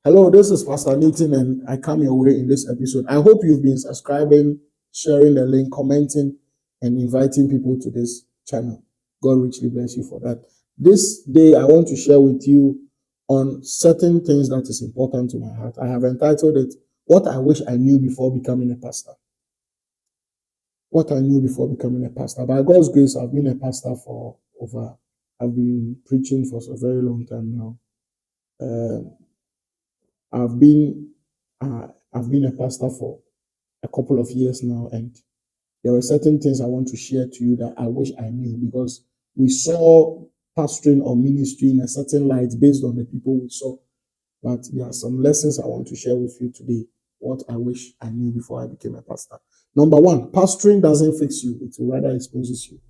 Hello, this is Pastor Nathan, and I come your way in this episode. I hope you've been subscribing, sharing the link, commenting, and inviting people to this channel. God richly bless you for that. This day, I want to share with you on certain things that is important to my heart. I have entitled it, What I Wish I Knew Before Becoming a Pastor. What I knew before becoming a pastor. By God's grace, I've been a pastor I've been preaching for a very long time now. I've been a pastor for a couple of years now, and there were certain things I want to share to you that I wish I knew, because we saw pastoring or ministry in a certain light based on the people we saw. But there are some lessons I want to share with you today, what I wish I knew before I became a pastor. Number one, pastoring doesn't fix you, it rather exposes you.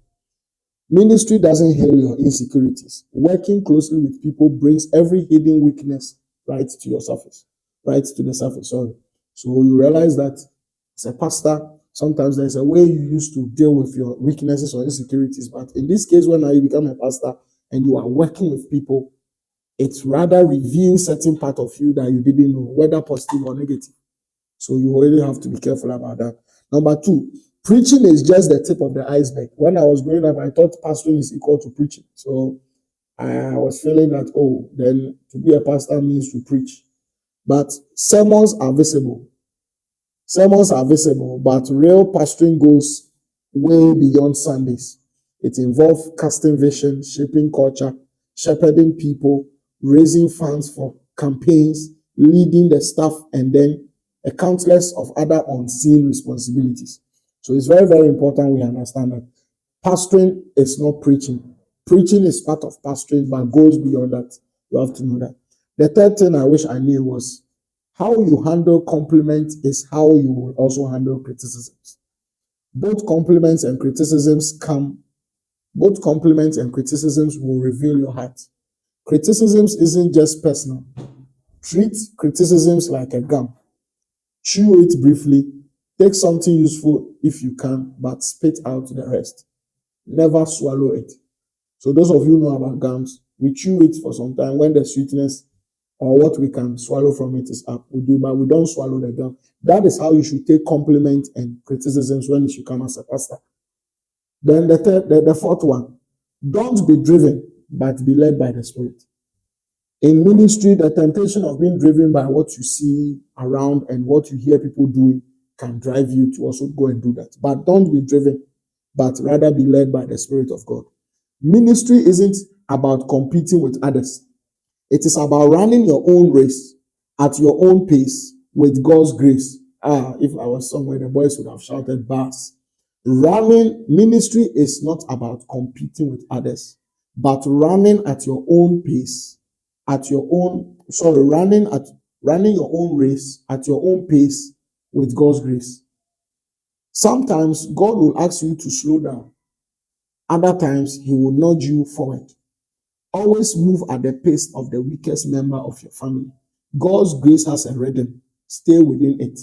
Ministry doesn't heal your insecurities. Working closely with people brings every hidden weakness right to your surface, right to the surface, sorry. So you realize that as a pastor, sometimes there's a way you used to deal with your weaknesses or insecurities. But in this case, when you become a pastor and you are working with people, it rather reveals certain part of you that you didn't know, whether positive or negative. So you really have to be careful about that. Number two, preaching is just the tip of the iceberg. When I was growing up, I thought pastoring is equal to preaching. So I was feeling that, then to be a pastor means to preach. But sermons are visible. Sermons are visible, but real pastoring goes way beyond Sundays. It involves casting vision, shaping culture, shepherding people, raising funds for campaigns, leading the staff, and then a countless of other unseen responsibilities. So it's very, very important we understand that pastoring is not preaching. Preaching is part of pastoring, but goes beyond that. You have to know that. The third thing I wish I knew was how you handle compliments is how you will also handle criticisms. Both compliments and criticisms will reveal your heart. Criticisms isn't just personal. Treat criticisms like a gum. Chew it briefly. Take something useful if you can, but spit out the rest. Never swallow it. So those of you who know about gums, we chew it for some time. When the sweetness or what we can swallow from it is up, we do, but we don't swallow the gum. That is how you should take compliment and criticisms when you should come as a pastor. Then the fourth one, don't be driven, but be led by the Spirit. In ministry, the temptation of being driven by what you see around and what you hear people doing can drive you to also go and do that. But don't be driven, but rather be led by the Spirit of God. Ministry isn't about competing with others. It is about running your own race at your own pace with God's grace. If I was somewhere, the boys would have shouted bars. Ministry is not about competing with others, but running at your own pace, running your own race at your own pace with God's grace. Sometimes God will ask you to slow down. Other times he will nudge you forward. Always move at the pace of the weakest member of your family. God's grace has a rhythm. Stay within it.